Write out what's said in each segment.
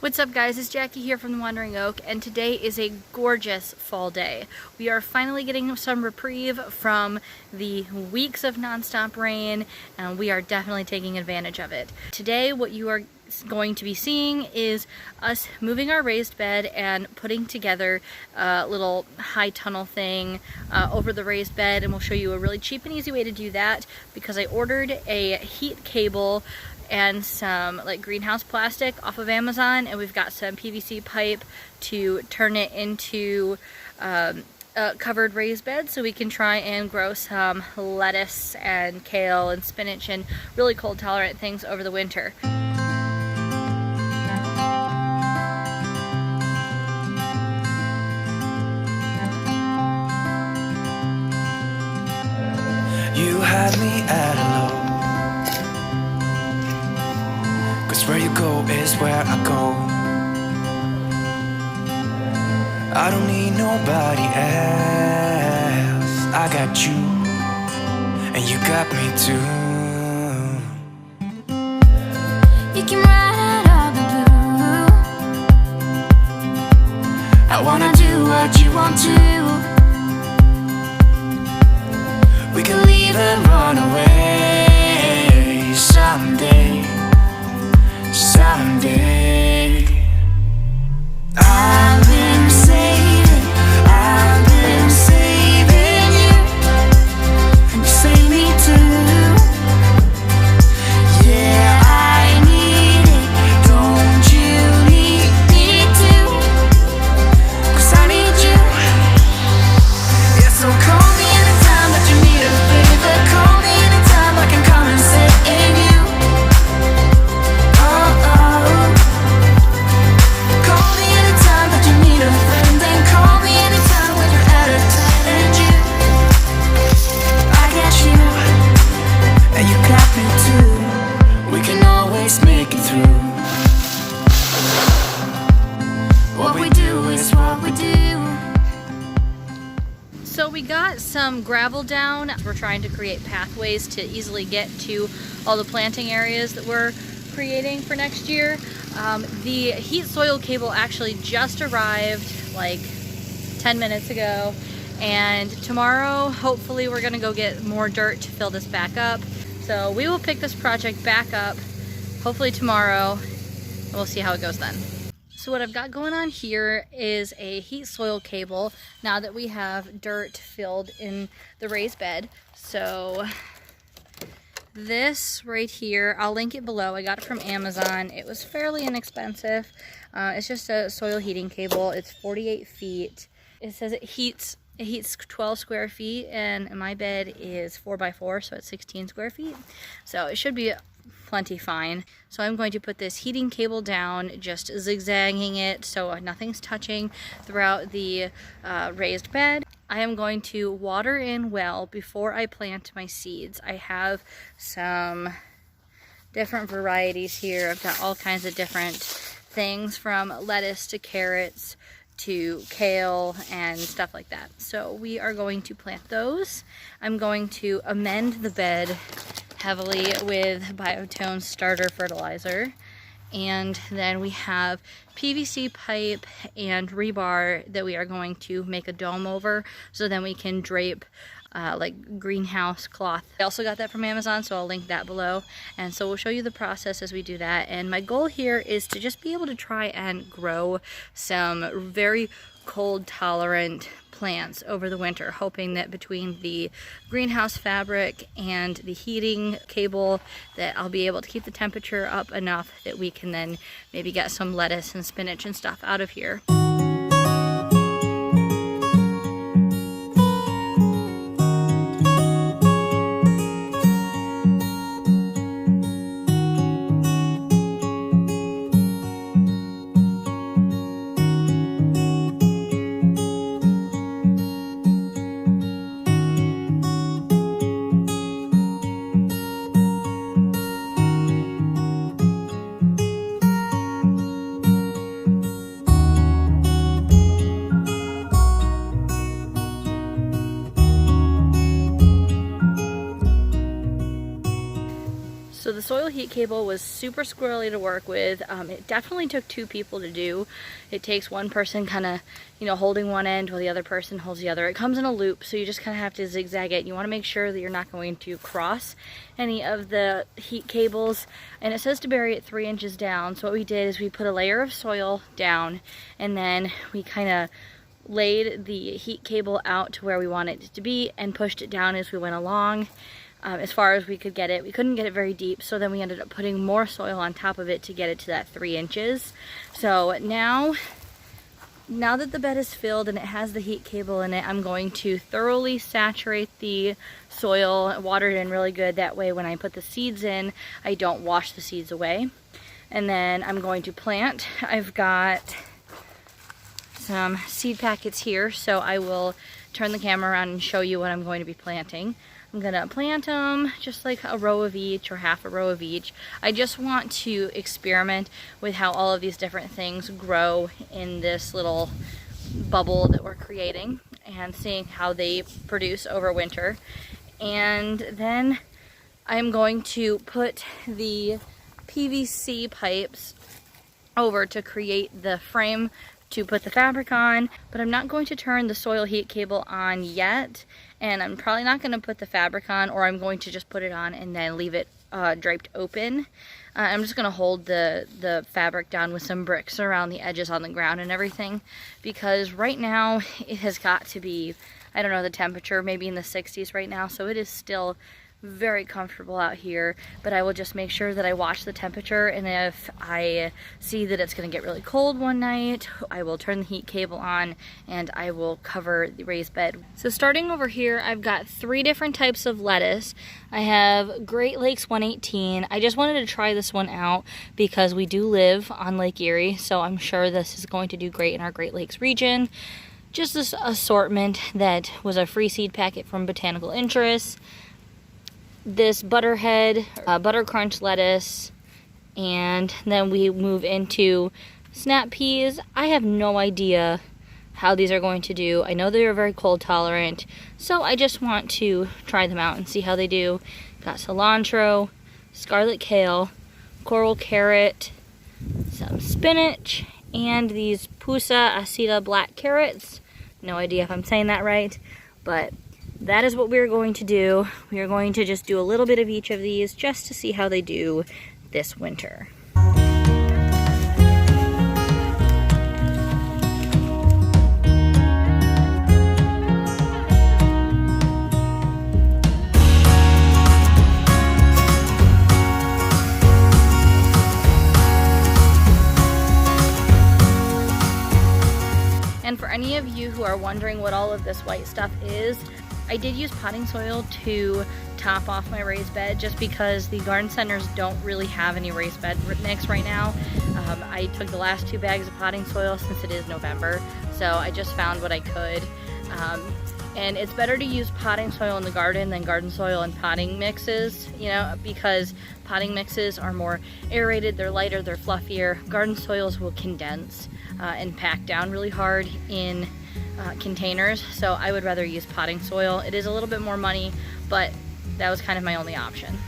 What's up guys, it's Jackie here from the Wandering Oak, and today is a gorgeous fall day. We are finally getting some reprieve from the weeks of nonstop rain, and we are definitely taking advantage of it. Today what you are going to be seeing is us moving our raised bed and putting together a little high tunnel thing over the raised bed, and we'll show you a really cheap and easy way to do that because I ordered a heat cable and some like greenhouse plastic off of Amazon, and we've got some PVC pipe to turn it into a covered raised bed so we can try and grow some lettuce and kale and spinach and really cold tolerant things over the winter. You had me at a low, 'cause where you go is where I go. I don't need nobody else. I got you, and you got me too. You can ride out of the blue. I wanna do what you want to. We can leave and run away someday, someday. I've been saving you, and you save me too. Yeah, I need it, don't you need me too? 'Cause I need you. Yeah, so call me anytime that you need a favor. Call me anytime I can come and sit in you. Oh, oh. Call me anytime that you need a friend, and call me anytime when you're at a tight end. You, I got you, and you got me too. We can always make it through. What we do is what we do. So we got some gravel down. We're trying to create pathways to easily get to all the planting areas that we're creating for next year. The heat soil cable actually just arrived like 10 minutes ago, and tomorrow hopefully we're gonna go get more dirt to fill this back up. So we will pick this project back up hopefully tomorrow, and we'll see how it goes then. So what I've got going on here is a heat soil cable now that we have dirt filled in the raised bed. So this right here, I'll link it below. I got it from Amazon. It was fairly inexpensive. It's just a soil heating cable. It's 48 feet. It says it heats 12 square feet, and my bed is 4x4, so it's 16 square feet. So it should be plenty fine. So I'm going to put this heating cable down, just zigzagging it so nothing's touching throughout the raised bed. I am going to water in well before I plant my seeds. I have some different varieties here. I've got all kinds of different things, from lettuce to carrots to kale and stuff like that. So we are going to plant those. I'm going to amend the bed heavily with Biotone starter fertilizer, and then we have PVC pipe and rebar that we are going to make a dome over, so then we can drape like greenhouse cloth. I also got that from Amazon, so I'll link that below, and so we'll show you the process as we do that. And my goal here is to just be able to try and grow some very cold tolerant plants over the winter, hoping that between the greenhouse fabric and the heating cable that I'll be able to keep the temperature up enough that we can then maybe get some lettuce and spinach and stuff out of here. soil heat cable was super squirrely to work with. It definitely took 2 people to do. It takes one person kind of, holding one end while the other person holds the other. It comes in a loop, so you just kind of have to zigzag it. You want to make sure that you're not going to cross any of the heat cables. And it says to bury it 3 inches down. So what we did is we put a layer of soil down, and then we kind of laid the heat cable out to where we wanted it to be and pushed it down as we went along. As far as we could get it. We couldn't get it very deep, so then we ended up putting more soil on top of it to get it to that 3 inches. So now that the bed is filled and it has the heat cable in it, I'm going to thoroughly saturate the soil, water it in really good. That way when I put the seeds in, I don't wash the seeds away. And then I'm going to plant. I've got some seed packets here, so I will turn the camera around and show you what I'm going to be planting. I'm gonna plant them just like a row of each or half a row of each. I just want to experiment with how all of these different things grow in this little bubble that we're creating and seeing how they produce over winter. And then I'm going to put the PVC pipes over to create the frame to put the fabric on, but I'm not going to turn the soil heat cable on yet, and I'm probably not going to put the fabric on, or I'm going to just put it on and then leave it draped open. I'm just going to hold the fabric down with some bricks around the edges on the ground and everything, because right now it has got to be, I don't know the temperature, maybe in the 60s right now, so it is still very comfortable out here, but I will just make sure that I watch the temperature, and if I see that it's going to get really cold one night, I will turn the heat cable on and I will cover the raised bed. So starting over here, I've got 3 different types of lettuce. I have Great Lakes 118. I just wanted to try this one out because we do live on Lake Erie, so I'm sure this is going to do great in our Great Lakes region. Just this assortment that was a free seed packet from Botanical Interests. This Butterhead, Butter Crunch lettuce, and then we move into snap peas. I have no idea how these are going to do. I know they are very cold tolerant, so I just want to try them out and see how they do. Got cilantro, scarlet kale, coral carrot, some spinach, and these Pusa aceta black carrots. No idea if I'm saying that right, but that is what we're going to do. We are going to just do a little bit of each of these just to see how they do this winter. And for any of you who are wondering what all of this white stuff is, I did use potting soil to top off my raised bed just because the garden centers don't really have any raised bed mix right now. I took the last 2 bags of potting soil since it is November, so I just found what I could. And it's better to use potting soil in the garden than garden soil and potting mixes, because potting mixes are more aerated, they're lighter, they're fluffier. Garden soils will condense and pack down really hard in containers, so I would rather use potting soil. It is a little bit more money, but that was kind of my only option.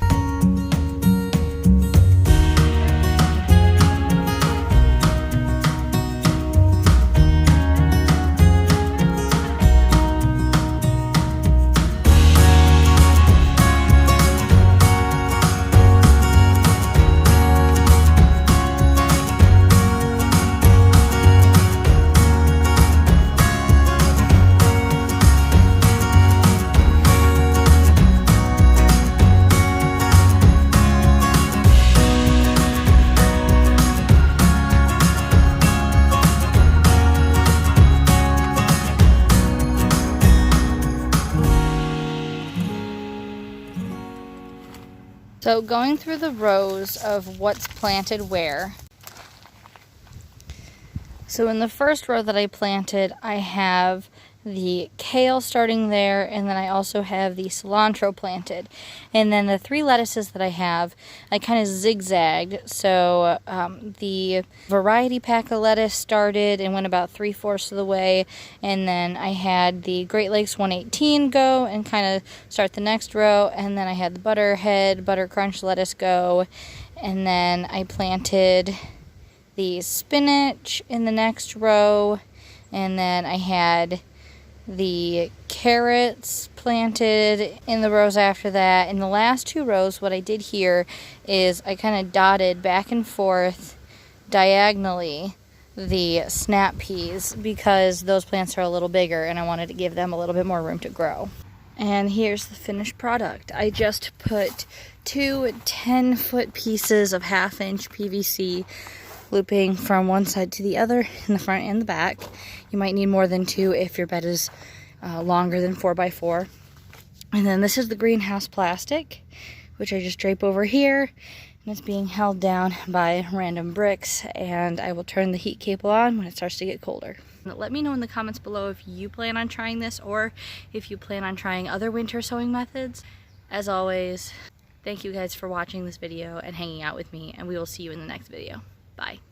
So going through the rows of what's planted where. So in the first row that I planted, I have the kale starting there, and then I also have the cilantro planted. And then the 3 lettuces that I have, I kind of zigzagged. So the variety pack of lettuce started and went about 3/4 of the way, and then I had the Great Lakes 118 go and kind of start the next row, and then I had the Butterhead, Butter Crunch lettuce go, and then I planted the spinach in the next row, and then I had the carrots planted in the rows after that. In the last 2 rows, what I did here is I kind of dotted back and forth diagonally the snap peas because those plants are a little bigger and I wanted to give them a little bit more room to grow. And here's the finished product. I just put 2 10-foot pieces of 1/2-inch PVC looping from one side to the other in the front and the back. You might need more than 2 if your bed is longer than 4x4. And then this is the greenhouse plastic, which I just drape over here, and it's being held down by random bricks, and I will turn the heat cable on when it starts to get colder. Let me know in the comments below if you plan on trying this or if you plan on trying other winter sewing methods. As always, thank you guys for watching this video and hanging out with me, and we will see you in the next video. Bye.